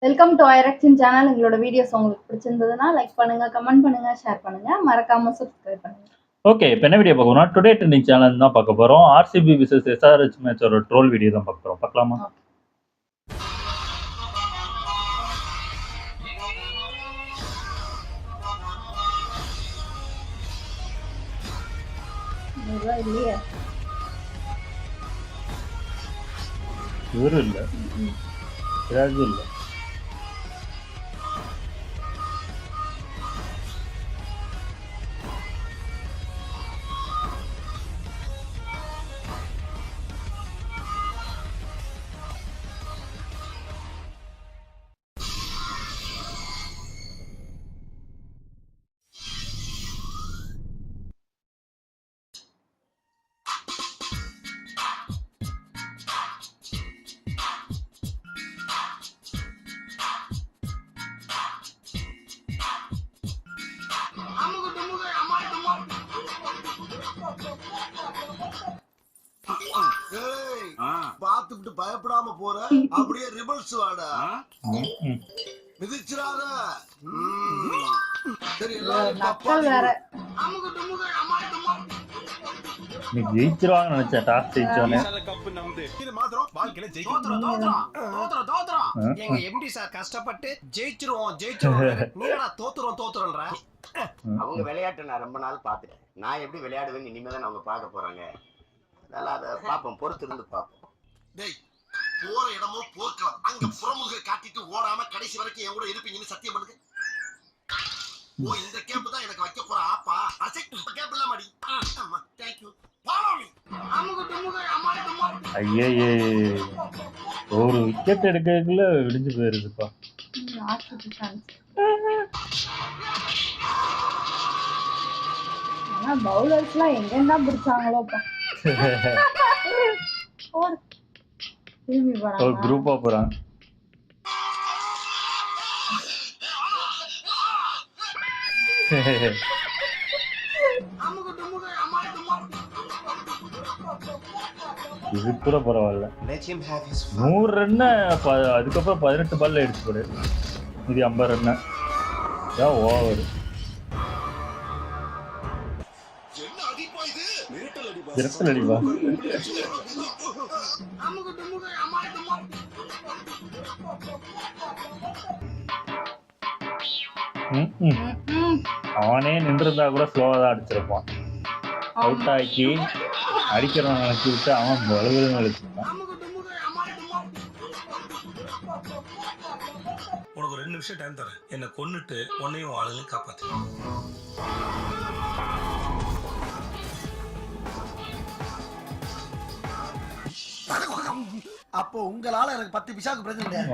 Welcome to ஐரக்ஷன் channel. எங்களோட videos உங்களுக்கு பிடிச்சிருந்ததுன்னா லைக் பண்ணுங்க, கமெண்ட் பண்ணுங்க, ஷேர் பண்ணுங்க, மறக்காம சப்ஸ்கிரைப் பண்ணுங்க. ஓகே, இப்போ என்ன வீடியோ பார்க்க போறோம்? டுடே ட்ரெண்டிங் சேனல் தான் பார்க்க போறோம். ஆர்சிபி விசஸ் எஸ்ஆர்ஹெச் மேட்சோட ட்ரோல் வீடியோ தான் பார்க்க போறோம். பார்க்கலாமா? இல்லையா இவரும் இல்லை, சிராஜும் இல்லை. பாத்துட்டு பயப்படாம போற, அப்படியே ரிவர்ஸ் வாடா, மிதிச்சிராத. சரி, நீ ஜெயிச்சிருவாங்க நினைச்சா டாஸ் ஜெயிச்சோன்னு. எங்க எம்டி சார் கஷ்டப்பட்டு ஜெயிச்சிருவோம் நீடா தோத்துறோம்ன்ற. அவங்க விளையாட்டு நான் ரொம்ப நாள் பாத்துட்டேன். நான் எப்படி விளையாடுவேன்னு இனிமேதான் அவங்க பார்க்க போறாங்க. அதனால அதை பார்ப்போம், பொறுத்து இருந்து பார்ப்போம். டேய், போற இடமோ போர்க்கலாம். அங்க புறமுக காட்டிட்டு ஓடாம கடைசி வரைக்கும் என் கூட இருப்பீங்கன்னு சத்தியம் பண்ணுங்க. ஓ, இந்த கேப் தான் எனக்கு வைக்க போற ஆப்பா. கேப் இல்லாம அடி. Thank you. ஐயே, ஒரு விக்கெட் எடுக்கிறதுக்குள்ள விடிஞ்சு போயிருதுப்பா. பவுலர்ஸ்லாம் எங்கெண்டா பிடிச்சாங்களோப்பா. ஒரு குரூப்பா போறான். இது கூட பரவாயில்ல. 100 ரன்னு, அதுக்கப்புறம் 18 பால்ல எடுத்து போடு. இது 50 ரன்னு தான் ஓவர். விரட்டல் அடிப்பா. அவனே நின்றுருந்தா கூட ஸ்லோவா தான் அடிச்சிருப்பான். அவுட் ஆக்கி அடிக்கிறவன் நினைச்சு விட்டு அவன் வலுவிலும் அடிச்சிருப்பான். உனக்கு 2 நிமிஷம் டைம் தரேன். என்ன கொன்னுட்டு உன்னையும் ஆளுங்களையும் காப்பாத்து. அப்போ உங்களால எனக்கு 10 பிசாக்கு பிரச்சனை கிடையாது.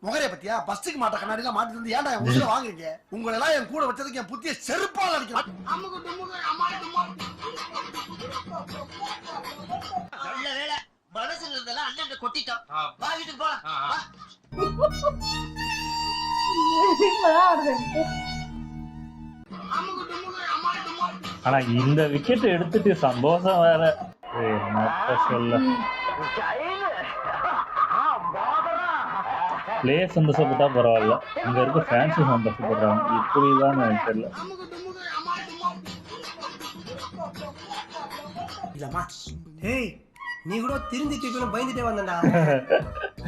முகரைய பத்தியா பஸ்டுக்கு மாட்ட கண்ணாடி எல்லாம் மாட்டி வந்து ஏன்டா உங்களை வாங்குறீங்க? உங்களை எல்லாம் என் கூட வச்சதுக்கு என் புத்திய செருப்பால் அடிக்கலாம். நல்ல வேளை மனசுல இருந்தெல்லாம் அண்ணன் கொட்டிட்டோம். வா வீட்டுக்கு போலாம். ஆனா இந்த விக்கெட் எடுத்துட்டு சந்தோஷம் வேற. என்ன சொல்ல, பிளேயர் சந்தோஷப்பட்டா பரவாயில்ல, இங்க இருக்க ஃபேன்ஸும் சந்தோஷப்படுறாங்க. இப்படிதான் எனக்கு தெரியல. ஏய், நீ கூட திருந்திட்டு பயந்துட்டே வந்தடா.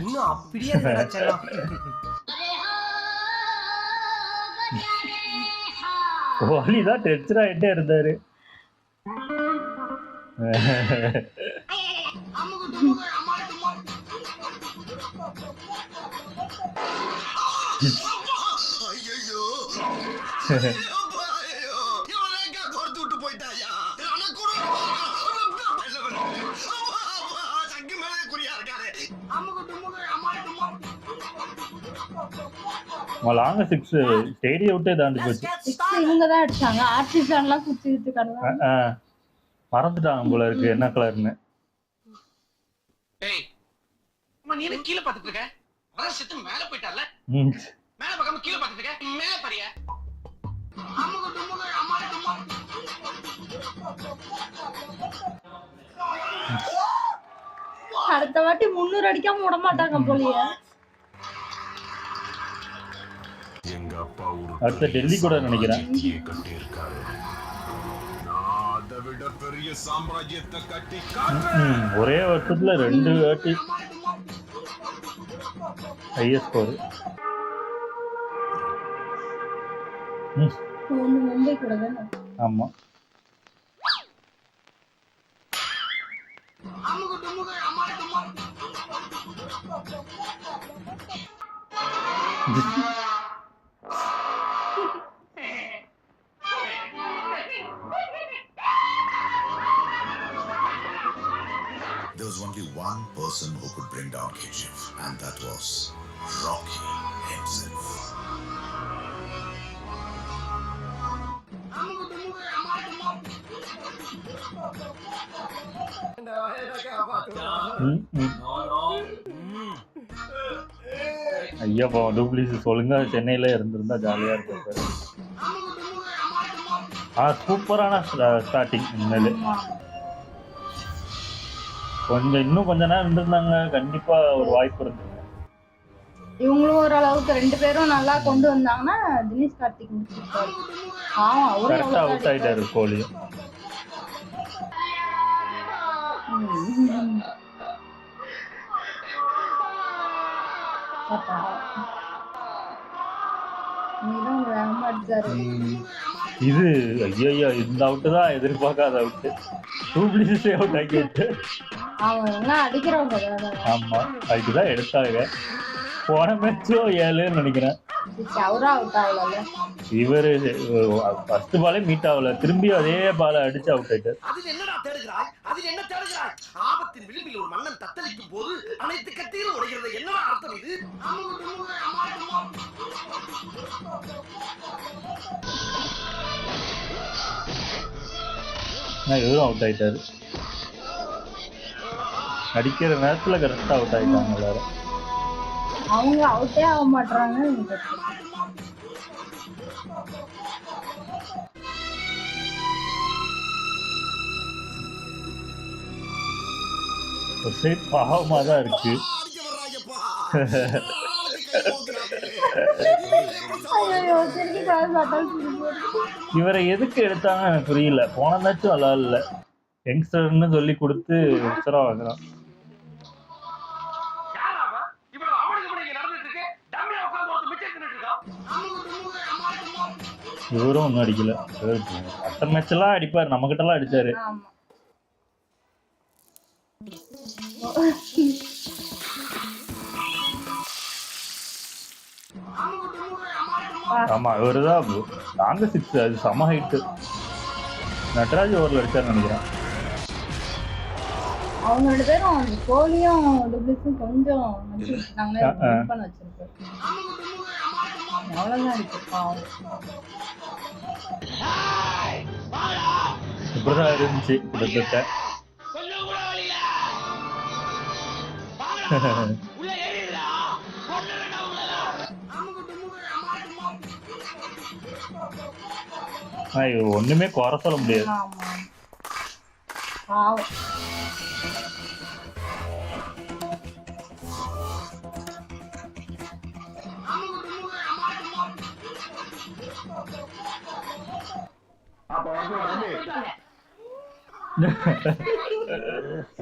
இன்னும் அப்படியே கோலிதான் டென்ஷன் ஆயிட்டே இருந்தாரு. லாங்க 6 ஸ்டேடியம் விட்டே தாண்டி போச்சு. இவங்க தான் அடிச்சாங்க. ஆர்டிஸ்ட்லாம் குத்திட்டு இருக்காங்க. மறந்துட்டாங்க போல இருக்கு என்ன கலர்னு. டேய், நீ என்ன கீழ பாத்துட்டு இருக்க? வர செத்து மேல போய்ட்டால. மேல பக்கம் கீழ பாத்துட்டு இருக்க. மேல பாரியா. அடுத்த வாட்டி 300 அடிக்காம விட மாட்டாங்க போலியே. அடுத்த டெல்லி கூட நினைக்கிறேன். ஒரே வருஷத்துல 2 வாட்டி ஹையஸ்ட் ஸ்கோர். மும்பை கூட தானே. ஆமா. There was only one person who could bring down KGF, and that was Rocky himself. ஐயா பாவம் டூப்ளிஸ் சொல்லுங்க, சென்னையில இருந்திருந்தா ஜாலியா இருப்பாரு. சூப்பரான ஸ்டார்டிங். உண்மையிலே இன்னும் கொஞ்ச நேரம் இருந்திருந்தாங்க, கண்டிப்பா ஒரு வாய்ப்பு இருந்தது. இவங்களும் ஓரளவுக்கு 2 பேரும் நல்லா கொண்டு வந்தாங்கன்னா தினேஷ் கார்த்திக் முடிச்சிருப்பாரு. அவரே கரெக்டா அவுட் ஆயிட்டாரு கோலி. இது ஐயோ இந்த அவுட்டு தான் எதிர்பார்க்காத அவுட்டு. டூப்ளிஸே அவுட் ஆக்கி விட்டு. அடிக்கிறவங்க. ஆமா, அதுக்குதான் எடுத்தாங்க. போன மேட்சும் 7ன்னு நினைக்கிறேன். இவரு ஃபர்ஸ்ட் பாலே மீட் ஆகல, திரும்பி அதே பால அடிச்சு அவுட் ஆயிட்டாரு. ஆபத்தின் விளிம்பில் ஒரு மன்னன் தத்தளிக்கும் போது அனைத்து கட்டிகளும் உடைகிறது. என்னவா அர்த்தம் இது? இவரும் அவுட் ஆயிட்டாரு. அடிக்கிற நேரத்துல கரெக்டா அவுட் ஆயிட்டாங்க எல்லாரும். அவங்க அவுட்டே ஆக மாட்டாங்க. பாவமா தான் இருக்கு. இவரை எதுக்கு எடுத்தாங்க எனக்கு புரியல. போன மேட்சும் நல்லா இல்ல, யங்ஸ்டர்னு சொல்லி கொடுத்து உச்சரா வாங்குறான். இவரும் ஒன்னும் அடிக்கல. மற்ற மேட்ச் எல்லாம் அடிப்பாரு, நம்ம கிட்ட எல்லாம் அடிச்சாரு. ஆமா, இவருதான் லாங் 6. அது செம ஹைட்டு. நட்ராஜ் ஓவர்ல அடிச்சாரு நினைக்கிறேன். அவங்க 2 பேரும் கோலியும் டூப்ளிஸும் கொஞ்சம் பண்ண வச்சிருக்காரு. அவ்வளவுதான் இருக்கு. இப்படிதான் இருந்துச்சு கிட்டத்தட்ட. ஒண்ணுமே குறை சொல்ல முடியாது.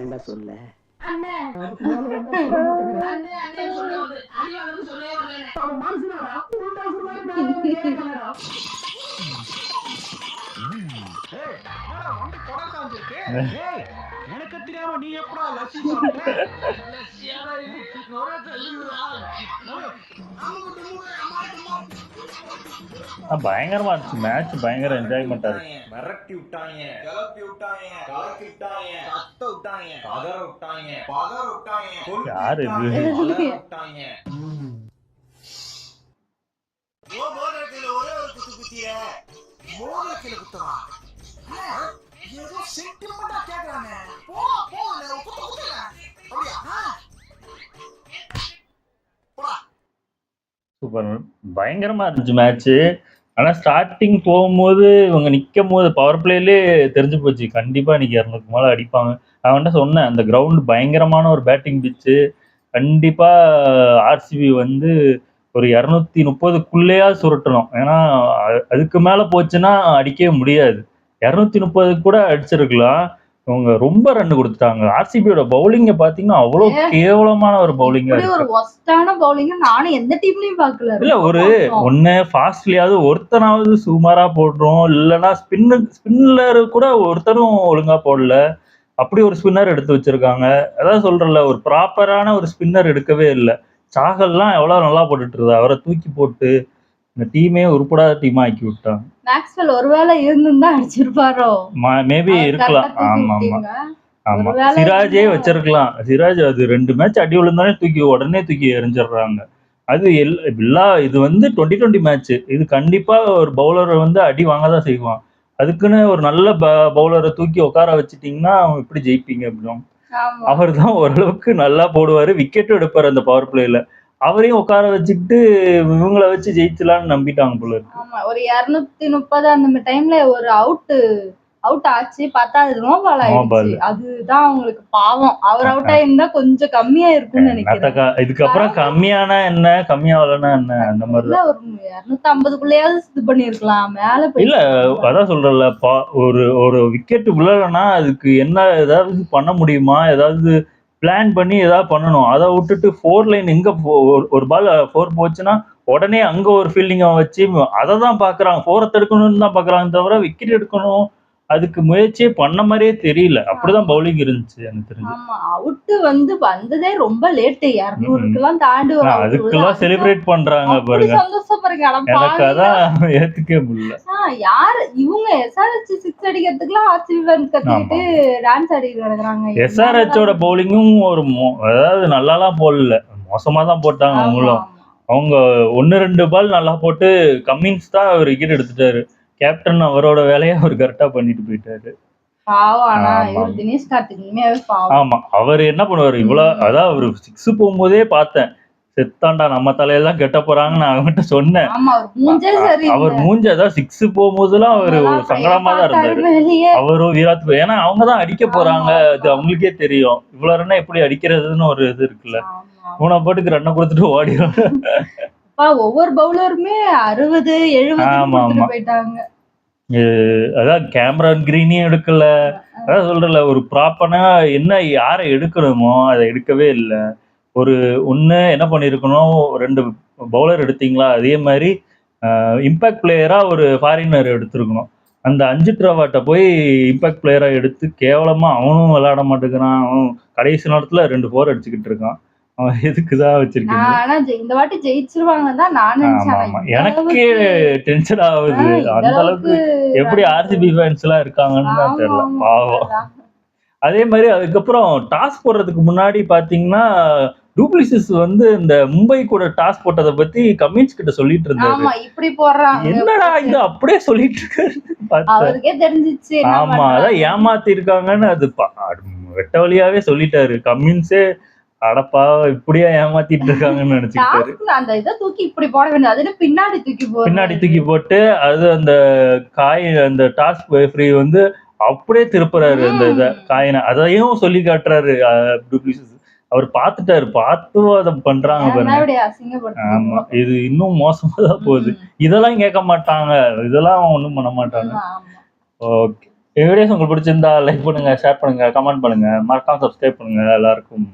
என்ன சொல்ல எனக்கு தெரியாம நீ எப்படா லஸ்ஸி பயங்கரமா இருந்துச்சு மேட்ச். பயங்கர என்ஜாய்மெண்டா இருக்கு. மிரட்டி விட்டாங்க, கிளப்பி விட்டாங்க, கலக்கி விட்டாங்க, கத்த விட்டாங்க, பதற விட்டாங்க, பதற விட்டாங்க. யாரு இது? விட்டாங்க. ஒரே ஒரு குத்து குத்திய மோதிரக்கில குத்தவா? ஏதோ சென்டிமெண்டா கேக்குறாங்க. போ போ குத்து குத்துல. அப்படியா? போடா. சூப்பர், பயங்கரமா இருந்துச்சு மேட்ச். ஆனா ஸ்டார்டிங் போகும்போது இவங்க நிக்கும் போது பவர் பிளேலே தெரிஞ்சு போச்சு, கண்டிப்பா இன்னைக்கு 200க்கு மேல அடிப்பாங்க. நான் வந்து சொன்னேன், அந்த கிரவுண்ட் பயங்கரமான ஒரு பேட்டிங் பிச்சு, கண்டிப்பா ஆர்சிபி வந்து ஒரு 230க்குள்ளேயா சுருட்டணும். ஏன்னா அதுக்கு மேல போச்சுன்னா அடிக்கவே முடியாது. 230 கூட அடிச்சிருக்கலாம். அவங்க ரொம்ப ரன் குடுத்துட்டாங்க. ஆர்சிபியோட பவுலிங்க பார்த்தீங்கன்னா, அவ்வளோ கேவலமான ஒரு பவுலிங்கா இப்படி இருக்கு. ஒரு ஒஸ்டான பவுலிங் நானும் எந்த டீம்லயும் பார்க்கல. இல்ல ரொம்ப ஒரு மோசம். ஒண்ணு ஃபாஸ்ட்லயாவது ஒருத்தனாவது சுமாரா போடுறோம். இல்லன்னா ஸ்பின்னர் கூட ஒருத்தரும் ஒழுங்கா போடல. அப்படி ஒரு ஸ்பின்னர் எடுத்து வச்சிருக்காங்க. அதான் சொல்றேன்ல, ஒரு ப்ராப்பரான ஒரு ஸ்பின்னர் எடுக்கவே இல்ல. சாகல்லாம் எவ்வளவு நல்லா போட்டுட்டு இருந்தா. அவரை தூக்கி போட்டு இந்த டீமே உருப்படாத டீமா ஆக்கி விட்டாங்க. மேக்ஸ்வெல் ஒருவேளை இருந்திருந்தா அடிச்சிருப்பாரோ? மேபி அவர் இருக்கலாம். கரெக்டா தூக்கி ஆமா, ஆமா. விட்டீங்க. ஆமா. ஒருவேளை சிராஜே இருந்தா வச்சிருக்கலாம். சிராஜ் அது 2 மேட்ச் அடி விழுந்தோனே உடனே தூக்கி எறிஞ்சிடுறாங்க. அது இது வந்து 2020 மேட்ச். இது கண்டிப்பா ஒரு பவுலர் வந்து அடி வாங்க தான் செய்வான். அதுக்குன்னு ஒரு நல்ல பவுலரை தூக்கி உட்கார வச்சுட்டீங்கன்னா அவன் எப்படி ஜெயிப்பீங்க அப்படின்னா? ஆமா. அவர் தான் ஓரளவுக்கு நல்லா போடுவாரு. விக்கெட்டும் எடுப்பாரு அந்த பவர் பிளேல. அவரையும் உட்கார வச்சுக்கிட்டு இவங்கள வச்சு ஜெயிச்சலாம்னு நம்பிட்டாங்க போல இருக்கு. ஆமா. ஒரு 230 அந்த டைம்ல ஒரு அவுட் ஆச்சு. பார்த்தா அது நோ பால் நோ பால். ஆயிடுச்சு. அதுதான் அவங்களுக்கு பாவம். அவர் அவுட் ஆயிருந்தா கொஞ்சம் கம்மியா இருக்கும்னு நினைக்கிறேன். இதுக்கப்புறம் கம்மியானா என்ன, கம்மியாவலன்னா என்ன, அந்த மாதிரி இல்ல ஒரு 250க்குள்ளேயாவது இது பண்ணிருக்கலாம். மேல போய் இல்ல. அதான் சொல்றேன்ல, ஒரு விக்கெட் விழலைன்னா அதுக்கு என்ன ஏதாவது பண்ண முடியுமா? ஏதாவது பிளான் பண்ணி ஏதாவது பண்ணணும். அதை விட்டுட்டு 4 லைன் எங்க ஒரு பால் 4 போச்சுன்னா உடனே அங்க ஒரு ஃபீல்டிங்க வச்சு அதை தான் பாக்குறாங்க. 4 எடுக்கணும்னு தான் பாக்குறாங்க தவிர விக்கெட் எடுக்கணும் அதுக்கு முயற்சியே பண்ண மாதிரியே தெரியல. அப்படிதான் பவுலிங் இருந்துச்சு எனக்கு தெரிஞ்சு. ஆமா. அவுட் வந்ததே ரொம்ப லேட். 200க்குலாம் தாண்டி ஒரு out அதுக்கெல்லாம் வருது. செலிப்ரேட் பண்றாங்க அப்படி பாருங்க. சந்தோஷப்படுறீங்க. அட எனக்கு பாவிங்களா. அதான் ஏத்துக்கவே முடியல. யாரு இவங்க SRH 6 அடிக்கிறதுக்குலாம் ஆர்சிபி ஃபேன்ஸ் கத்திக்கிட்டு டான்ஸ் ஆடிட்டு கிடக்குறாங்க. SRHோட பவுலிங்கும் அதாவது நல்லாலாம் போடல, மோசமா தான் போட்டாங்க ஆமா, அவங்களும். ஆமா. அவங்க 1-2 பால் நல்லா போட்டு கம்மின்ஸ் தான் அவர் விக்கெட் எடுத்துட்டாரு. கேப்டன் அவரோட வேலையை அவர் கரெக்டா பண்ணிட்டு போயிட்டாரு. பாவம். ஆனா ஆமா. இவர் தினேஷ் கார்த்திக் உண்மையாவே பாவம். ஆமா, அவர் என்ன பண்ணுவாரு அதான் அவர் 6 போகும்போதே பார்த்தேன், செத்தாண்டா நம்ம தலையெல்லாம் கெட்ட போறாங்கன்னு நான் அவன்கிட்ட சொன்னேன். ஆமா. அவர் மூஞ்சே சரி. அவர் மூஞ்சி அதான் 6 போகும்போதெல்லாம் அவரு சங்கடமா தான் இருந்தாரு. வெளியே அவரும் விராட் கோலி, ஏன்னா அவங்க தான் அடிக்க போறாங்க, அது அவங்களுக்கே தெரியும். இவ்வளவு ரன்னா எப்படி அடிக்கிறதுன்னு ஒரு இது இருக்குல்ல. மூணா பாட்டுக்கு ரன்னை கொடுத்துட்டு ஓடிடும். ஒவ்வொரு பவுலருமே 60 70 போயிட்டாங்க. அதான் கேமரான் கிரீனையும் எடுக்கல. அதான் சொல்றல, ஒரு ப்ராப்பரா என்ன யாரை எடுக்கணுமோ அதை எடுக்கவே இல்லை. ஒண்ணு என்ன பண்ணிருக்கணும், 2 பவுலர் எடுத்தீங்களா, அதே மாதிரி இம்பாக்ட் பிளேயரா ஒரு ஃபாரினர் எடுத்திருக்கணும். அந்த 5 ட்ராவாட்ட போய் இம்பாக்ட் பிளேயரா எடுத்து கேவலமா அவனும் விளையாட மாட்டேங்கிறான். அவன் கடைசி நேரத்துல 2 4 அடிச்சுக்கிட்டு இருக்கான். அவன் எதுக்குதான் வச்சிருக்கீங்க? ஆனா இந்த வாட்டி ஜெயிச்சிருவாங்கன்னு தான் நான் நினைச்சேன். எனக்கே டென்ஷன் ஆகுது. அந்த அளவுக்கு எப்படி ஆர்சிபி ஃபேன்ஸ் எல்லாம் இருக்காங்கன்னு தான் தெரியல, பாவம். அதே மாதிரி அதுக்கப்புறம் டாஸ் போடுறதுக்கு முன்னாடி பாத்தீங்கன்னா டூப்ளிசிஸ் வந்து இந்த மும்பை கூட டாஸ் போட்டதை பத்தி கமின்ஸ் கிட்ட சொல்லிட்டு இருந்தாரு. இப்படி போடுறாங்க, என்னடா இது அப்படியே சொல்லிட்டு இருக்காரு. அவருக்கே தெரிஞ்சிச்சு. ஆமா, அதான் ஏமாத்தி இருக்காங்கன்னு அது வெட்ட வழியாவே சொல்லிட்டாரு கமின்ஸே. அடப்பா, இப்படியா ஏமாத்திட்டு இருக்காங்கன்னு நினைச்சுக்கிட்டாரு. அந்த இதை தூக்கி இப்படி போட வேண்டியது, அதுன்னு பின்னாடி தூக்கி போட்டு அது அந்த அந்த டாஸ்க் ரெஃப்ரி வந்து அப்படியே திருப்புறாரு அந்த இதை காயினை. அதையும் சொல்லி காட்டுறாரு டூப்ளிசிஸ். அவர் பார்த்துட்டாரு, பார்த்து அதை பண்றாங்க பாருங்க. ஆமா, இது இன்னும் மோசமா தான் போகுது. இதெல்லாம் கேட்க மாட்டாங்க, இதெல்லாம் ஒண்ணும் பண்ண மாட்டாங்க. ஓகே, வீடியோஸ் உங்களுக்கு பிடிச்சிருந்தா லைக் பண்ணுங்க, ஷேர் பண்ணுங்க, கமெண்ட் பண்ணுங்க, மறக்காம சப்ஸ்கிரைப் பண்ணுங்க. எல்லாருக்கும்